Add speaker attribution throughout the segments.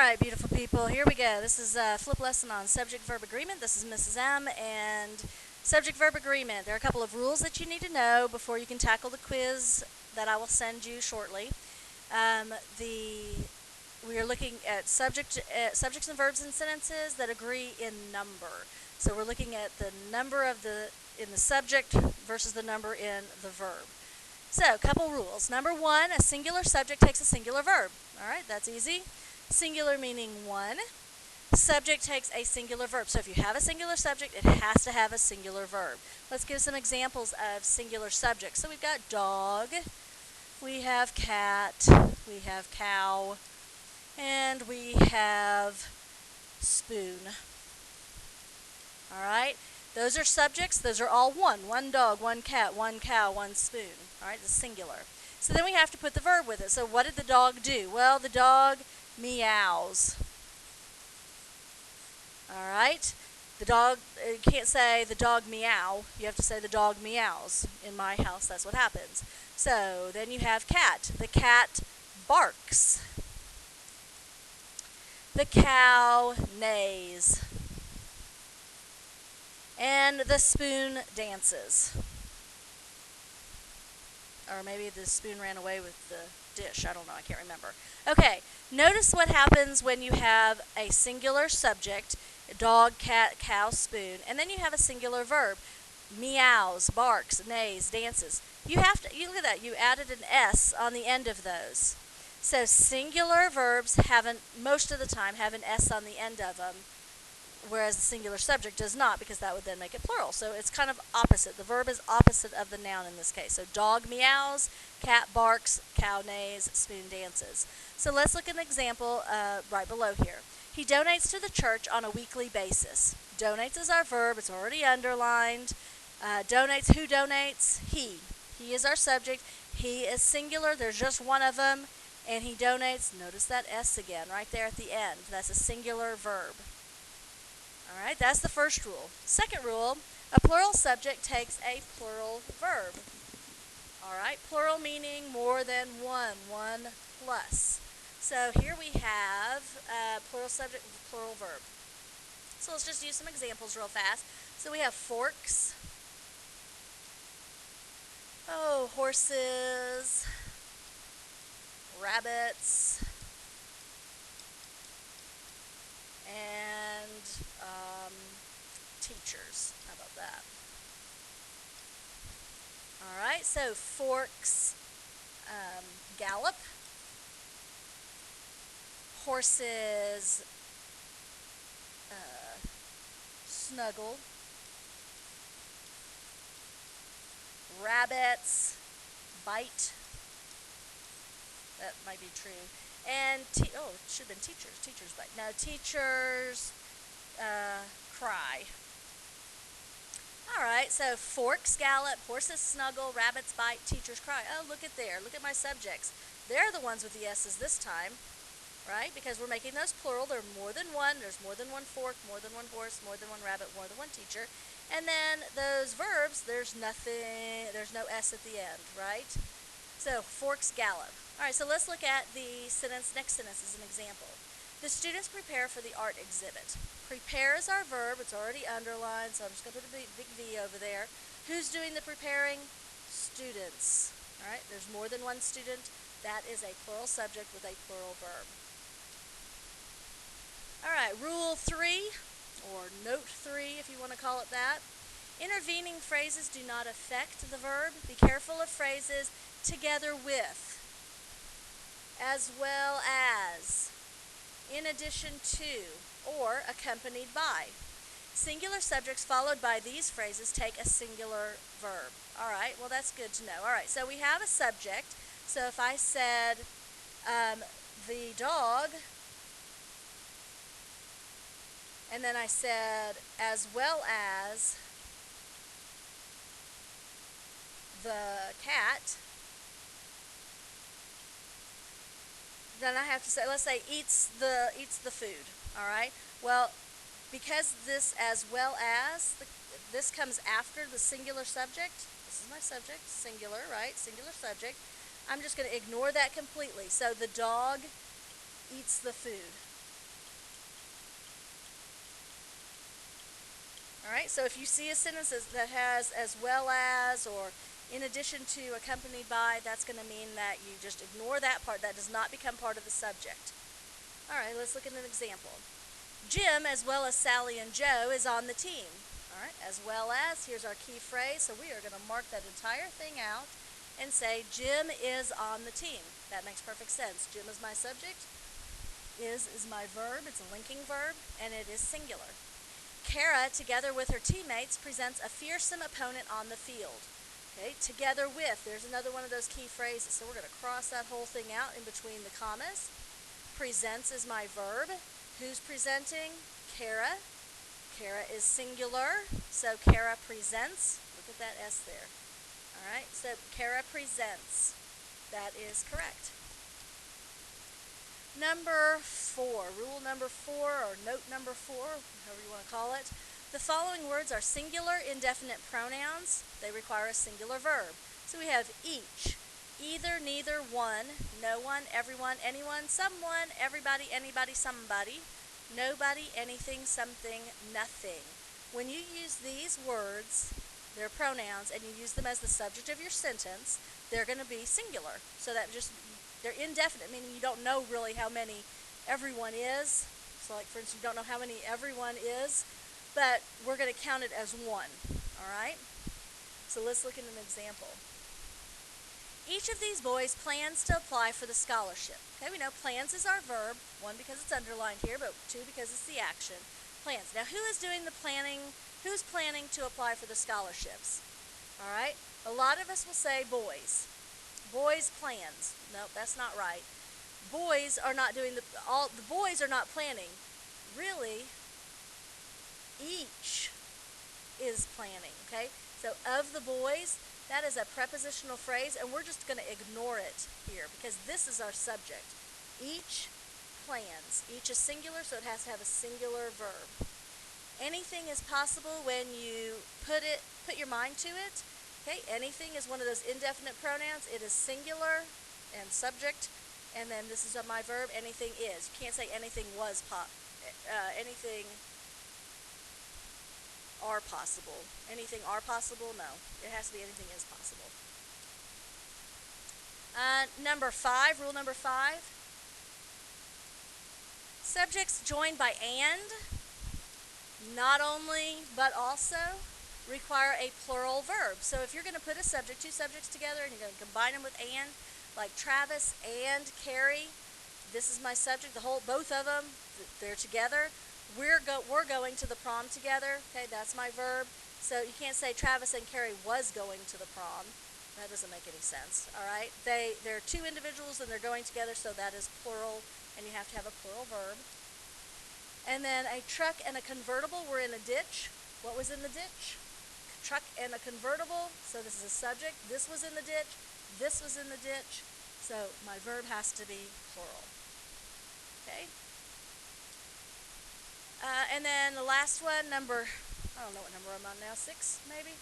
Speaker 1: right, beautiful people, here we go. This is a flip lesson on subject-verb agreement. This is Mrs. M, and subject-verb agreement. There are a couple of rules that you need to know before you can tackle the quiz that I will send you shortly. We are looking at subjects and verbs and sentences that agree in number. So we're looking at the number in the subject versus the number in the verb. So, a couple rules. Number one, a singular subject takes a singular verb. All right, that's easy. Singular meaning one. Subject takes a singular verb. So if you have a singular subject, it has to have a singular verb. Let's give some examples of singular subjects. So we've got dog, we have cat, we have cow, and we have spoon. All right? Those are subjects. Those are all one. One dog, one cat, one cow, one spoon. All right? The singular. So then we have to put the verb with it. So what did the dog do? Well, the dog meows. All right? The dog, you can't say the dog meow. You have to say the dog meows. In my house, that's what happens. So then you have cat. The cat barks. The cow neighs. And the spoon dances. Or maybe the spoon ran away with the dish. I don't know. I can't remember. Okay. Notice what happens when you have a singular subject, dog, cat, cow, spoon, and then you have a singular verb, meows, barks, neighs, dances. You look at that. You added an S on the end of those. So singular verbs most of the time have an S on the end of them, whereas the singular subject does not, because that would then make it plural. So it's kind of opposite. The verb is opposite of the noun in this case. So dog meows, cat barks, cow neighs, spoon dances. So let's look at an example right below here. He donates to the church on a weekly basis. Donates is our verb. It's already underlined. Donates, who donates? He. He is our subject. He is singular. There's just one of them. And he donates. Notice that S again right there at the end. That's a singular verb. All right, that's the first rule. Second rule, a plural subject takes a plural verb. All right, plural meaning more than one plus. So here we have plural subject with a plural verb. So let's just use some examples real fast. So we have forks. Oh, horses. Rabbits. And teachers. How about that? All right, so forks, gallop. Horses, snuggle. Rabbits, bite. That might be true. And, it should have been teachers. Teachers bite. Now, teachers cry. All right, so forks gallop, horses snuggle, rabbits bite, teachers cry. Oh, look at there. Look at my subjects. They're the ones with the S's this time, right? Because we're making those plural. There are more than one. There's more than one fork, more than one horse, more than one rabbit, more than one teacher. And then those verbs, there's no S at the end, right? So, forks gallop. All right, so let's look at the next sentence as an example. The students prepare for the art exhibit. Prepare is our verb. It's already underlined, so I'm just going to put a big V over there. Who's doing the preparing? Students. All right, there's more than one student. That is a plural subject with a plural verb. All right, rule 3, or note 3 if you want to call it that. Intervening phrases do not affect the verb. Be careful of phrases together with, as well as, in addition to, or accompanied by. Singular subjects followed by these phrases take a singular verb. All right, well, that's good to know. All right, so we have a subject. So if I said the dog, and then I said as well as the cat, then I have to say, let's say eats the food. All right. Well, because this as well as this comes after the singular subject. This is my subject, singular, right? Singular subject. I'm just going to ignore that completely. So the dog eats the food. All right, so if you see a sentence that has as well as or in addition to, accompanied by, that's going to mean that you just ignore that part. That does not become part of the subject. All right, let's look at an example. Jim, as well as Sally and Joe, is on the team. All right, as well as, here's our key phrase. So we are going to mark that entire thing out and say Jim is on the team. That makes perfect sense. Jim is my subject. Is my verb. It's a linking verb, and it is singular. Kara, together with her teammates, presents a fearsome opponent on the field. Okay, together with, there's another one of those key phrases. So we're going to cross that whole thing out in between the commas. Presents is my verb. Who's presenting? Kara. Kara is singular, so Kara presents. Look at that S there. All right, so Kara presents. That is correct. Number 4, rule number 4 or note number 4, however you want to call it. The following words are singular indefinite pronouns. They require a singular verb. So we have each, either, neither, one, no one, everyone, anyone, someone, everybody, anybody, somebody, nobody, anything, something, nothing. When you use these words, they're pronouns, and you use them as the subject of your sentence, they're going to be singular. So that just, they're indefinite, meaning you don't know really how many everyone is. So like, for instance, you don't know how many everyone is, but we're going to count it as one. All right? So let's look at an example. Each of these boys plans to apply for the scholarship. Okay, we know plans is our verb, one because it's underlined here, but two because it's the action. Plans. Now, who is doing the planning? Who's planning to apply for the scholarships? All right? A lot of us will say boys. Boys plans. Nope, that's not right. Boys are not doing the boys are not planning. Really, each is planning, okay? So of the boys, that is a prepositional phrase, and we're just going to ignore it here because this is our subject. Each plans. Each is singular, so it has to have a singular verb. Anything is possible when you put your mind to it. Okay, anything is one of those indefinite pronouns. It is singular and subject, and then this is my verb. Anything is. You can't say anything was anything are possible. Anything are possible? No. It has to be anything is possible. Number 5, rule number 5. Subjects joined by and, not only, but also, require a plural verb. So if you're going to put a subject, two subjects together, and you're going to combine them with and, like Travis and Carrie, this is my subject, both of them, they're together. We're going to the prom together. Okay, that's my verb. So you can't say Travis and Carrie was going to the prom. That doesn't make any sense. All right, they're two individuals and they're going together, so that is plural, and you have to have a plural verb. And then a truck and a convertible were in a ditch. What was in the ditch? Truck and a convertible. So this is a subject. This was in the ditch. This was in the ditch. So my verb has to be plural. Okay. And then the last one, I don't know what number I'm on now, 6 maybe?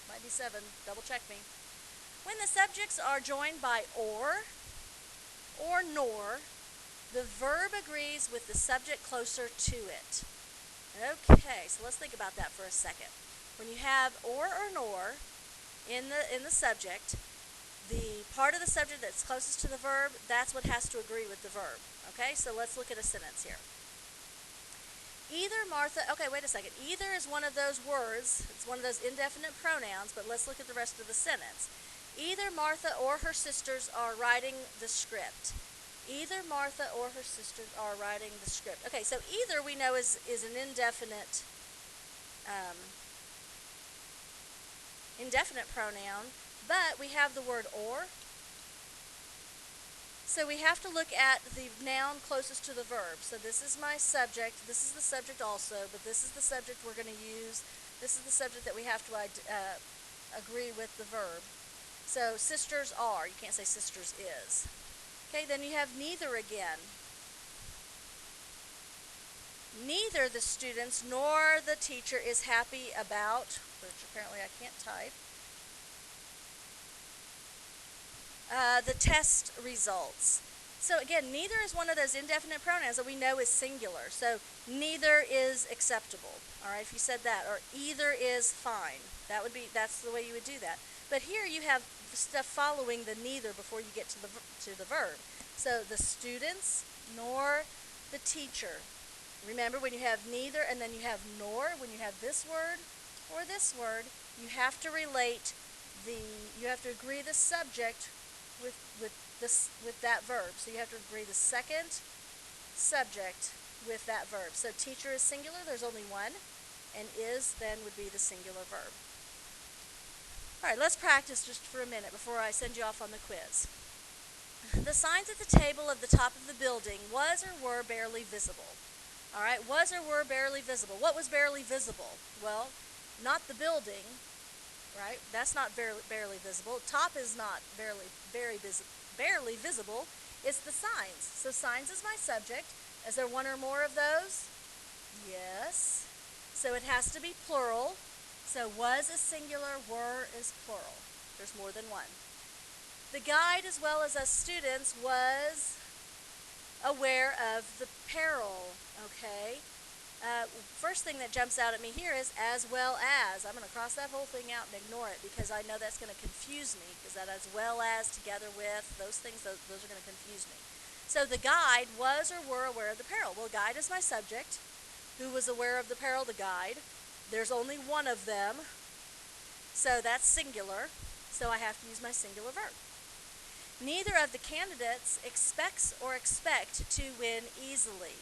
Speaker 1: Might be 7, double check me. When the subjects are joined by or nor, the verb agrees with the subject closer to it. Okay, so let's think about that for a second. When you have or nor in the subject, the part of the subject that's closest to the verb, that's what has to agree with the verb. Okay, so let's look at a sentence here. Either Martha, okay, wait a second. Either is one of those words, it's one of those indefinite pronouns, but let's look at the rest of the sentence. Either Martha or her sisters are writing the script. Either Martha or her sisters are writing the script. Okay, so either we know is an indefinite pronoun, but we have the word or. So we have to look at the noun closest to the verb. So this is my subject. This is the subject also, but this is the subject we're going to use. This is the subject that we have to agree with the verb. So sisters are. You can't say sisters is. Okay, then you have neither again. Neither the students nor the teacher is happy about, which apparently I can't type, the test results. So again, neither is one of those indefinite pronouns that we know is singular. So neither is acceptable. All right, if you said that, or either is fine. That's the way you would do that. But here you have stuff following the neither before you get to the verb. So the students nor the teacher. Remember, when you have neither and then you have nor, when you have this word or this word, you have to you have to agree the subject with that verb. So you have to agree the second subject with that verb. So teacher is singular, there's only one, and is then would be the singular verb. All right, let's practice just for a minute before I send you off on the quiz. The signs at the table of the top of the building was or were barely visible. All right, was or were barely visible. What was barely visible? Well, not the building, right? That's not barely visible. Top is not barely visible. It's the signs. So signs is my subject. Is there one or more of those? Yes. So it has to be plural. So was is singular, were is plural. There's more than one. The guide, as well as us students, was aware of the peril. Okay. First thing that jumps out at me here is as well as. I'm going to cross that whole thing out and ignore it because I know that's going to confuse me, because that as well as, together with, those things, those are going to confuse me. So the guide was or were aware of the peril. Well, guide is my subject. Who was aware of the peril? The guide. There's only one of them, so that's singular, so I have to use my singular verb. Neither of the candidates expects or expect to win easily.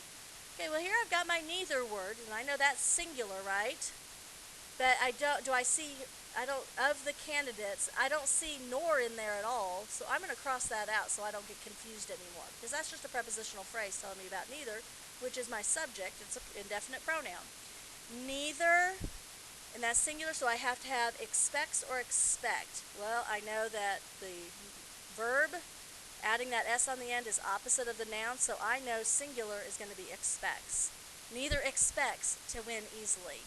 Speaker 1: Okay, well here I've got my neither word, and I know that's singular, right? But of the candidates, I don't see nor in there at all, so I'm going to cross that out so I don't get confused anymore, because that's just a prepositional phrase telling me about neither, which is my subject. It's an indefinite pronoun. Neither, and that's singular, so I have to have expects or expect. Well, I know that the verb, adding that S on the end, is opposite of the noun, so I know singular is going to be expects. Neither expects to win easily.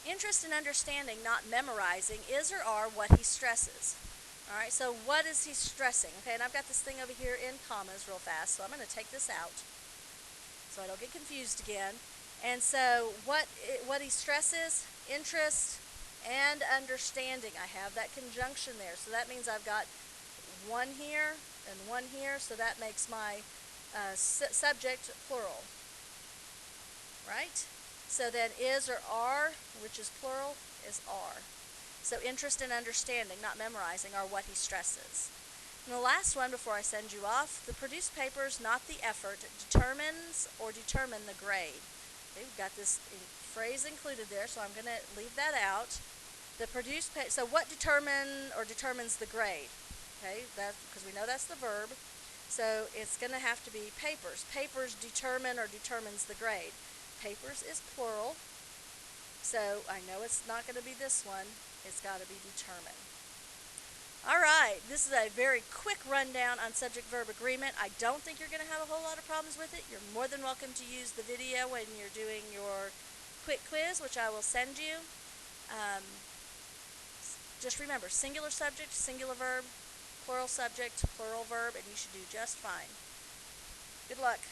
Speaker 1: Interest in understanding, not memorizing, is or are what he stresses. All right, so what is he stressing? Okay, and I've got this thing over here in commas real fast, so I'm going to take this out so I don't get confused again. And so what he stresses, interest and understanding. I have that conjunction there, so that means I've got one here and one here, so that makes my subject plural, right? So then is or are, which is plural, is are. So interest and understanding, not memorizing, are what he stresses. And the last one before I send you off, the produced papers, not the effort, determines or determine the grade. Okay, we've got this phrase included there, so I'm going to leave that out. The produced so what determines the grade? Okay, because we know that's the verb. So it's going to have to be papers. Papers determine or determines the grade. Papers is plural, so I know it's not going to be this one. It's got to be determine. All right, this is a very quick rundown on subject-verb agreement. I don't think you're going to have a whole lot of problems with it. You're more than welcome to use the video when you're doing your quick quiz, which I will send you. Just remember, singular subject, singular verb, plural subject, plural verb, and you should do just fine. Good luck.